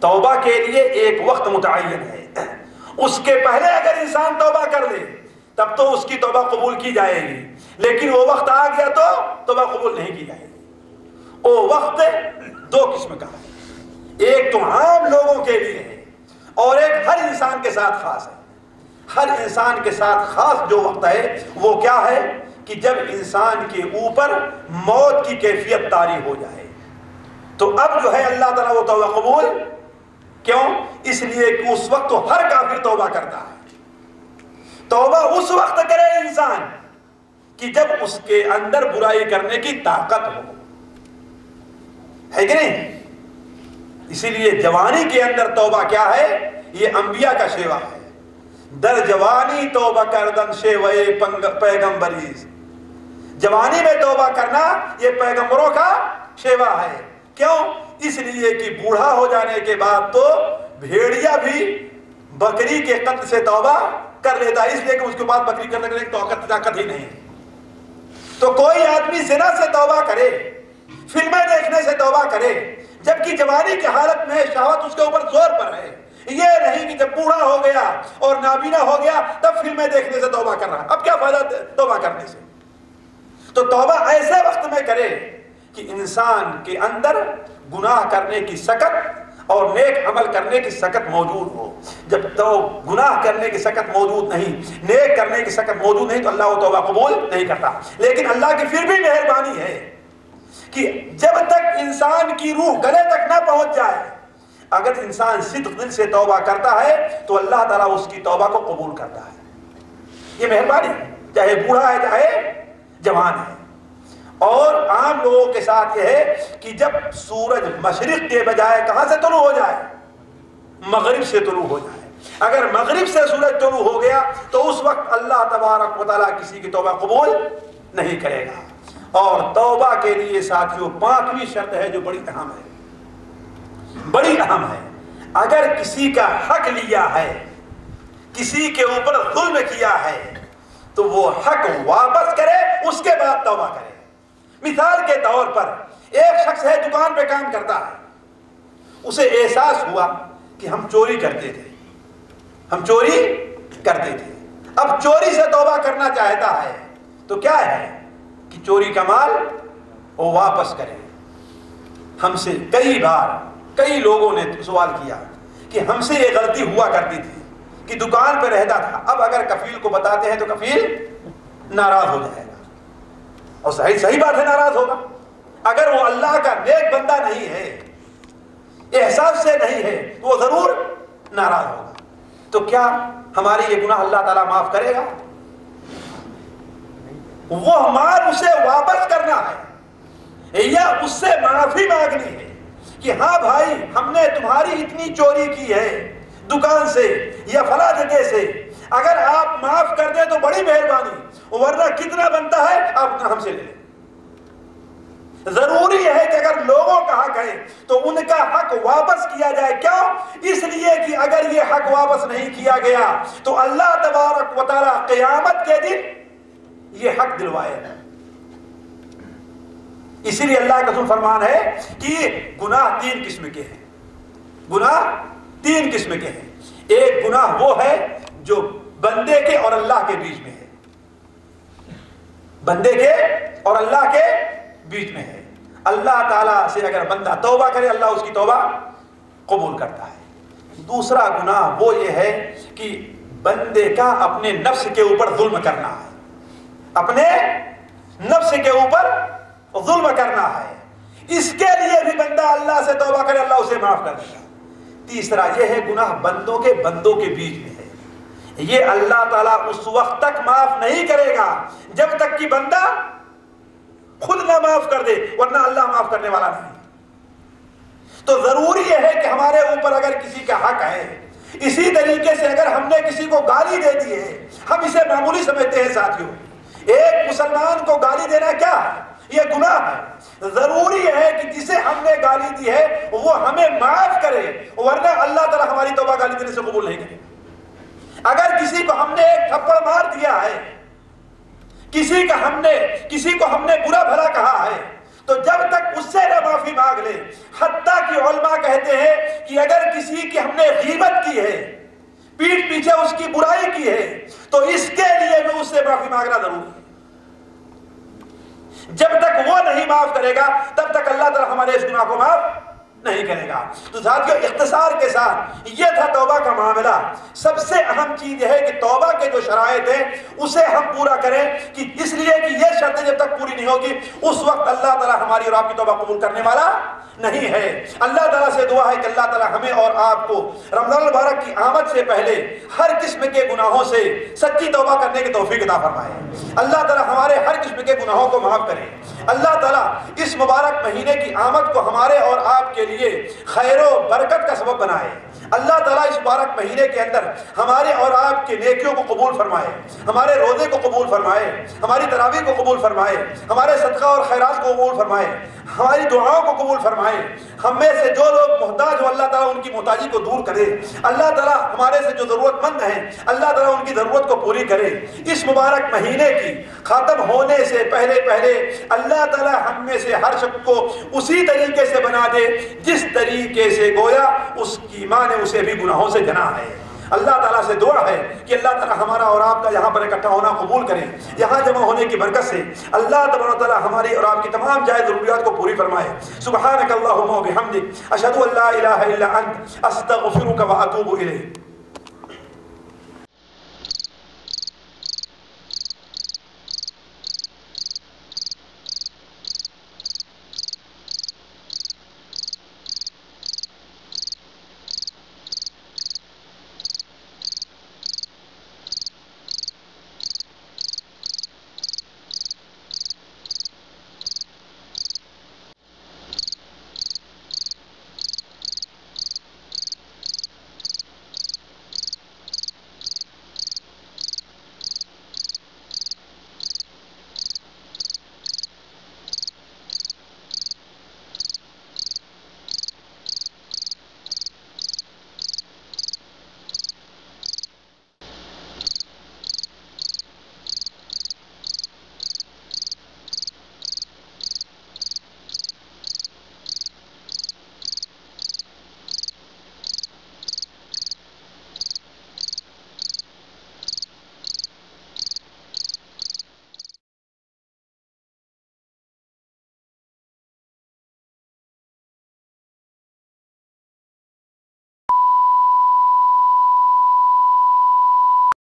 توبہ کے لیے ایک وقت متعین ہے، اس کے پہلے اگر انسان توبہ کر لے تب تو اس کی توبہ قبول کی جائے گی، لیکن وہ وقت آ گیا تو توبہ قبول نہیں کی جائے گی۔ وہ وقت دو قسم کا ہے، ایک تو عام لوگوں کے لیے ہے اور ایک ہر انسان کے ساتھ خاص ہے۔ ہر انسان کے ساتھ خاص جو وقت ہے وہ کیا ہے کہ جب انسان کے اوپر موت کی کیفیت طاری ہو جائے تو اب جو ہے اللہ تعالیٰ وہ توبہ قبول کیوں؟ اس لیے کہ اس وقت تو ہر کافر توبہ کرتا ہے۔ توبہ اس وقت کرے انسان کہ جب اس کے اندر برائی کرنے کی طاقت ہو، ہے کہ نہیں؟ اسی لیے جوانی کے اندر توبہ کیا ہے؟ یہ انبیاء کا شیوا ہے۔ در جوانی توبہ کردن شیوے پیغمبریز، جوانی میں توبہ کرنا یہ پیغمبروں کا شیوا ہے۔ کیوں؟ اس لیے کہ بوڑھا ہو جانے کے بعد تو بھیڑیا بھی بکری کے قتل سے توبہ کر لیتا ہے، اس لیے کہ اس کے بعد بکری قتل کرنے کی طاقت ہی نہیں۔ تو کوئی آدمی زنا سے توبہ کرے، فلمیں دیکھنے سے توبہ کرے، جبکہ جوانی کی حالت میں شہوت اس کے اوپر زور پر ہے، یہ نہیں کہ جب بوڑھا ہو گیا اور نابینا ہو گیا تب فلمیں دیکھنے سے توبہ کر رہا۔ اب کیا فائدہ توبہ کرنے سے؟ تو توبہ ایسے وقت میں کرے کہ انسان کے اندر گناہ کرنے کی سکت اور نیک عمل کرنے کی سکت موجود ہو۔ جب تو گناہ کرنے کی سکت موجود نہیں، نیک کرنے کی سکت موجود نہیں تو اللہ وہ توبہ قبول نہیں کرتا۔ لیکن اللہ کی پھر بھی مہربانی ہے کہ جب تک انسان کی روح گلے تک نہ پہنچ جائے، اگر انسان صدق دل سے توبہ کرتا ہے تو اللہ تعالیٰ اس کی توبہ کو قبول کرتا ہے۔ یہ مہربانی ہے، چاہے بوڑھا ہے چاہے جوان ہے۔ اور عام لوگوں کے ساتھ یہ ہے کہ جب سورج مشرق کے بجائے کہاں سے طلوع ہو جائے؟ مغرب سے طلوع ہو جائے۔ اگر مغرب سے سورج طلوع ہو گیا تو اس وقت اللہ تبارک و تعالیٰ کسی کی توبہ قبول نہیں کرے گا۔ اور توبہ کے لیے ساتھیوں پانچویں شرط ہے جو بڑی اہم ہے، بڑی اہم ہے۔ اگر کسی کا حق لیا ہے، کسی کے اوپر ظلم کیا ہے تو وہ حق واپس کرے، اس کے بعد توبہ کرے۔ مثال کے طور پر ایک شخص ہے دکان پہ کام کرتا ہے، اسے احساس ہوا کہ ہم چوری کرتے تھے، ہم چوری کرتے تھے، اب چوری سے توبہ کرنا چاہتا ہے تو کیا ہے کہ چوری کا مال وہ واپس کرے۔ ہم سے کئی بار کئی لوگوں نے سوال کیا کہ ہم سے یہ غلطی ہوا کرتی تھی کہ دکان پہ رہتا تھا، اب اگر کفیل کو بتاتے ہیں تو کفیل ناراض ہو جائے گا، اور صحیح بات ہے، ناراض ہوگا۔ اگر وہ اللہ کا نیک بندہ نہیں ہے، احساس سے نہیں ہے تو وہ ضرور ناراض ہوگا۔ تو کیا ہماری یہ گناہ اللہ تعالیٰ معاف کرے گا؟ وہ مال اسے واپس کرنا ہے یا اس سے معافی مانگنی ہے کہ ہاں بھائی ہم نے تمہاری اتنی چوری کی ہے دکان سے یا فلاں جگہ سے، اگر آپ معاف کر دیں تو بڑی مہربانی، ورنہ کتنا بنتا ہے آپ اتنا ہم سے لے لیں۔ ضروری ہے کہ اگر لوگوں کا حق ہے تو ان کا حق واپس کیا جائے۔ کیوں؟ اس لیے کہ اگر یہ حق واپس نہیں کیا گیا تو اللہ تبارک و تعالیٰ قیامت کے دن یہ حق دلوائے گا۔ اسی لیے اللہ کا رسول فرمان ہے کہ گناہ تین قسم کے ہیں، گناہ تین قسم کے ہیں۔ ایک گناہ وہ ہے جو بندے کے اور اللہ کے بیچ میں ہے، بندے کے اور اللہ کے بیچ میں ہے۔ اللہ تعالیٰ سے اگر بندہ توبہ کرے اللہ اس کی توبہ قبول کرتا ہے۔ دوسرا گناہ وہ یہ ہے کہ بندے کا اپنے نفس کے اوپر ظلم کرنا ہے، اپنے نفس کے اوپر ظلم کرنا ہے، اس کے لیے بھی بندہ اللہ سے توبہ کرے اللہ اسے معاف کر دے گا۔ تیسرا یہ ہے گناہ بندوں کے بیچ میں ہے، یہ اللہ تعالیٰ اس وقت تک معاف نہیں کرے گا جب تک کہ بندہ خود نہ معاف کر دے، ورنہ اللہ معاف کرنے والا نہیں۔ تو ضروری یہ ہے کہ ہمارے اوپر اگر کسی کا حق ہے، اسی طریقے سے اگر ہم نے کسی کو گالی دے دی ہے، ہم اسے معمولی سمجھتے ہیں ساتھیوں، ایک مسلمان کو گالی دینا کیا ہے؟ یہ گناہ ہے۔ ضروری ہے کہ جسے ہم نے گالی دی ہے وہ ہمیں معاف کرے، ورنہ اللہ تعالیٰ ہماری توبہ گالی دینے سے قبول نہیں کرے۔ اگر کسی کو ہم نے ایک تھپڑ مار دیا ہے، کسی کو ہم نے برا بھلا کہا ہے، تو جب تک اس سے نہ معافی مانگ لے، حتیٰ کہ علماء کہتے ہیں کہ کہ اگر کسی کی ہم نے غیبت کی ہے، پیٹھ پیچھے اس کی برائی کی ہے، تو اس کے لیے بھی اس سے معافی مانگنا ضروری ہے۔ جب تک وہ نہیں معاف کرے گا تب تک اللہ تعالیٰ ہمارے اس گناہ کو معاف نہیں کرے گا۔ تو ساتھیو، اختصار کے ساتھ یہ تھا توبہ کا معاملہ۔ سب سے اہم چیز یہ ہے کہ توبہ کے جو شرائط ہیں اسے ہم پورا کریں، کہ اس لیے کہ یہ شرطیں جب تک پوری نہیں ہوگی اس وقت اللہ تعالیٰ ہماری اور آپ کی توبہ قبول کرنے والا نہیں ہے۔ اللہ تعالیٰ سے دعا ہے کہ اللہ تعالیٰ ہمیں اور آپ کو رمضان المبارک کی آمد سے پہلے ہر قسم کے گناہوں سے سچی توبہ کرنے کی توفیق عطا فرمائے۔ اللہ تعالیٰ ہمارے ہر قسم کے گناہوں کو معاف کرے۔ اللہ تعالیٰ اس مبارک مہینے کی آمد کو ہمارے اور آپ کے لیے خیر و برکت کا سبب بنائے۔ اللہ تعالیٰ اس مبارک مہینے کے اندر ہمارے اور آپ کے نیکیوں کو قبول فرمائے، ہمارے روزے کو قبول فرمائے، ہماری تراویح کو قبول فرمائے، ہمارے صدقہ اور خیرات کو قبول فرمائے، ہماری دعاؤں کو قبول فرمائے۔ ہم میں سے جو لوگ محتاج ہو اللہ تعالیٰ ان کی محتاجی کو دور کرے۔ اللہ تعالیٰ ہمارے سے جو ضرورت مند ہیں اللہ تعالیٰ ان کی ضرورت کو پوری کرے۔ اس مبارک مہینے کی ختم ہونے سے پہلے اللہ تعالیٰ ہم میں سے ہر شخص کو اسی طریقے سے بنا دے جس طریقے سے گویا اس کی ماں نے اسے بھی گناہوں سے جنا ہے۔ اللہ تعالیٰ سے دعا ہے کہ اللہ تعالیٰ ہمارا اور آپ کا یہاں پر اکٹھا ہونا قبول کرے۔ یہاں جمع ہونے کی برکت سے اللہ تبارک و تعالیٰ ہماری اور آپ کی تمام جائز ضروریات کو پوری فرمائے۔ سبحانک اللہم و بحمدک، اشہد ان لا الہ الا انت، استغفرک و اتوب الیک۔